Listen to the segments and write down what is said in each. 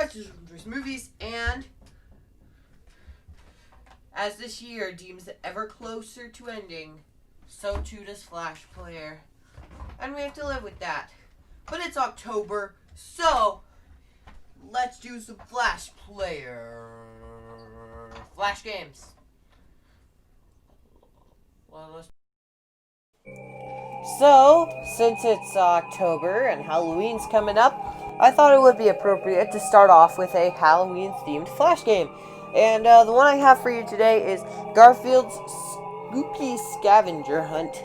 there's movies, and as this year deems ever closer to ending, so too does Flash Player. And we have to live with that. But it's October, so let's do some Flash Player. Flash games. So, since it's October and Halloween's coming up, I thought it would be appropriate to start off with a Halloween-themed Flash game. And the one I have for you today is Garfield's Spooky Scavenger Hunt.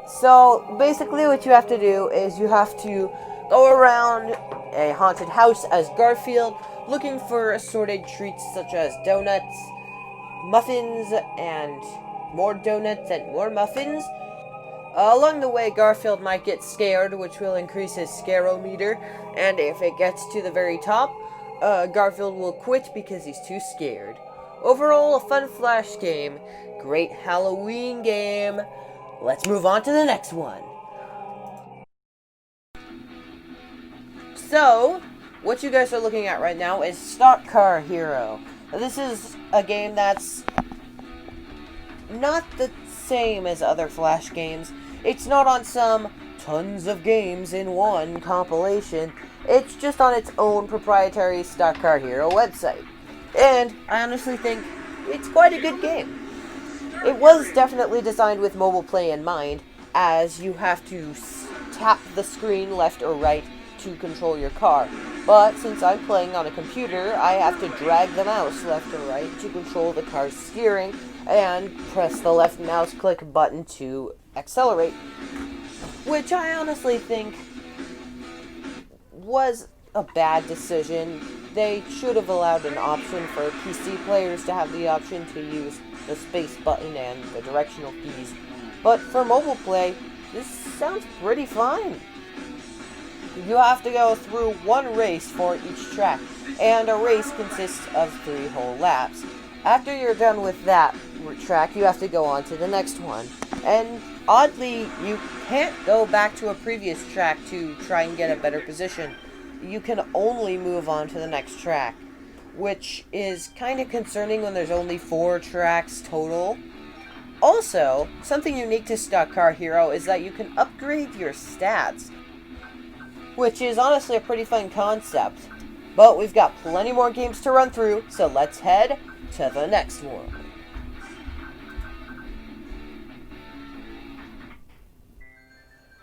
So, basically what you have to do is you have to go around a haunted house as Garfield, looking for assorted treats such as donuts, muffins, and more donuts and more muffins. Along the way, Garfield might get scared, which will increase his scarometer, and if it gets to the very top, Garfield will quit because he's too scared. Overall, a fun Flash game. Great Halloween game. Let's move on to the next one. So, what you guys are looking at right now is Stock Car Hero. This is a game that's not the same as other Flash games. It's not on some tons of games in one compilation. It's just on its own proprietary Stock Car Hero website. And I honestly think it's quite a good game. It was definitely designed with mobile play in mind, as you have to tap the screen left or right to control your car. But since I'm playing on a computer, I have to drag the mouse left or right to control the car's steering and press the left mouse click button to accelerate, which I honestly think was a bad decision. They should have allowed an option for PC players to have the option to use the space button and the directional keys. But for mobile play, this sounds pretty fine. You have to go through one race for each track, and a race consists of 3 whole laps. After you're done with that track, you have to go on to the next one. And oddly, you can't go back to a previous track to try and get a better position. You can only move on to the next track, which is kind of concerning when there's only 4 tracks total. Also, something unique to Stock Car Hero is that you can upgrade your stats, which is honestly a pretty fun concept. But we've got plenty more games to run through, so let's head to the next one.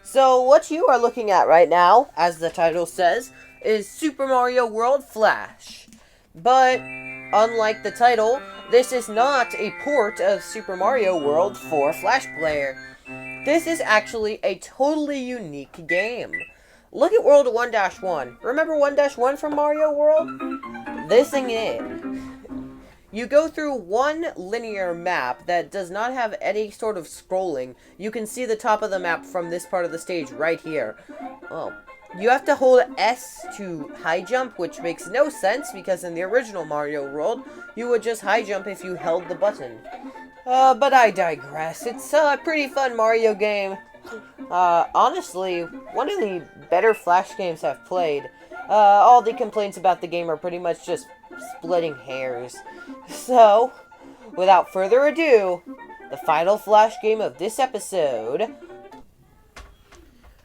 So what you are looking at right now, as the title says, is Super Mario World Flash. But unlike the title, this is not a port of Super Mario World for Flash Player. This is actually a totally unique game. Look at World 1-1. Remember 1-1 from Mario World? This thing is. You go through one linear map that does not have any sort of scrolling. You can see the top of the map from this part of the stage right here. Oh. You have to hold S to high jump, which makes no sense because in the original Mario World, you would just high jump if you held the button. But I digress. It's a pretty fun Mario game. Honestly, one of the better Flash games I've played. All the complaints about the game are pretty much just splitting hairs. So, without further ado, the final Flash game of this episode,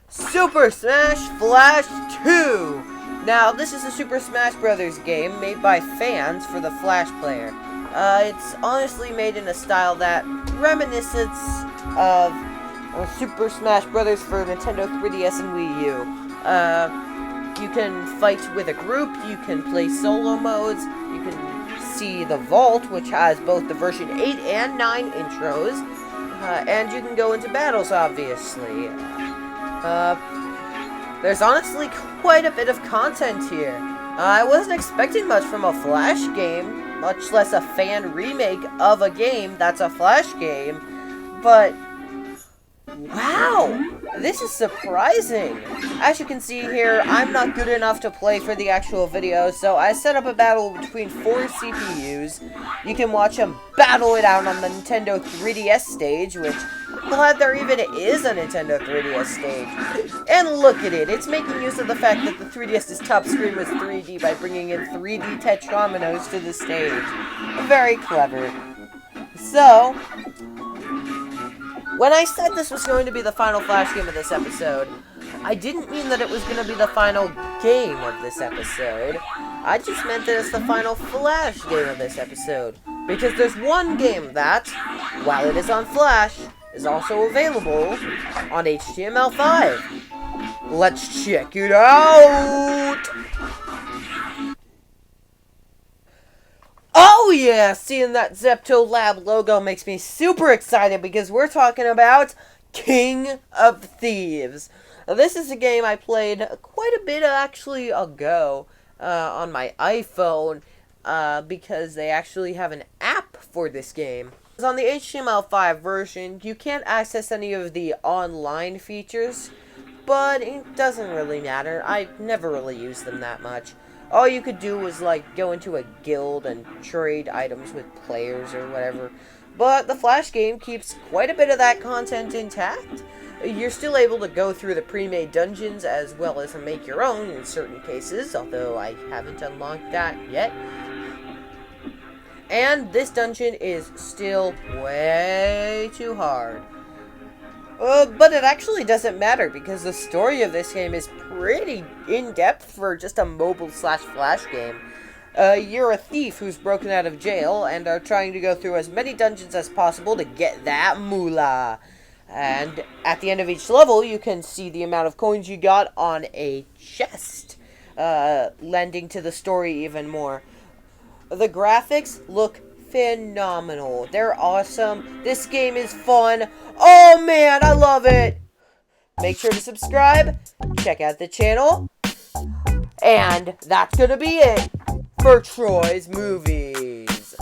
Super Smash Flash 2! Now, this is a Super Smash Bros. Game made by fans for the Flash Player. It's honestly made in a style that reminisces of Super Smash Bros. For Nintendo 3DS and Wii U. You can fight with a group, you can play solo modes, you can see the Vault, which has both the version 8 and 9 intros, and you can go into battles, obviously. There's honestly quite a bit of content here. I wasn't expecting much from a Flash game, much less a fan remake of a game that's a Flash game, but wow, this is surprising. As you can see here, I'm not good enough to play for the actual video, so I set up a battle between 4 CPUs. You can watch them battle it out on the Nintendo 3DS stage, which glad there even is a Nintendo 3DS stage. And look at it, it's making use of the fact that the 3DS's top screen was 3D by bringing in 3D Tetrominoes to the stage. Very clever. So, when I said this was going to be the final Flash game of this episode, I didn't mean that it was going to be the final game of this episode. I just meant that it's the final Flash game of this episode. Because there's one game that, while it is on Flash, is also available on HTML5. Let's check it out! Oh yeah! Seeing that Zepto Lab logo makes me super excited because we're talking about King of Thieves. Now, this is a game I played quite a bit actually ago on my iPhone because they actually have an app for this game. On the HTML5 version, you can't access any of the online features, but it doesn't really matter. I never really used them that much. All you could do was, like, go into a guild and trade items with players or whatever. But the Flash game keeps quite a bit of that content intact. You're still able to go through the pre-made dungeons as well as make your own in certain cases, although I haven't unlocked that yet. And this dungeon is still way too hard. But it actually doesn't matter because the story of this game is pretty in-depth for just a mobile/Flash game. You're a thief who's broken out of jail and are trying to go through as many dungeons as possible to get that moolah. And at the end of each level, you can see the amount of coins you got on a chest, lending to the story even more. The graphics look phenomenal. They're awesome. This game is fun. Oh man, I love it. Make sure to subscribe, check out the channel, and that's gonna be it for Troy's Movies.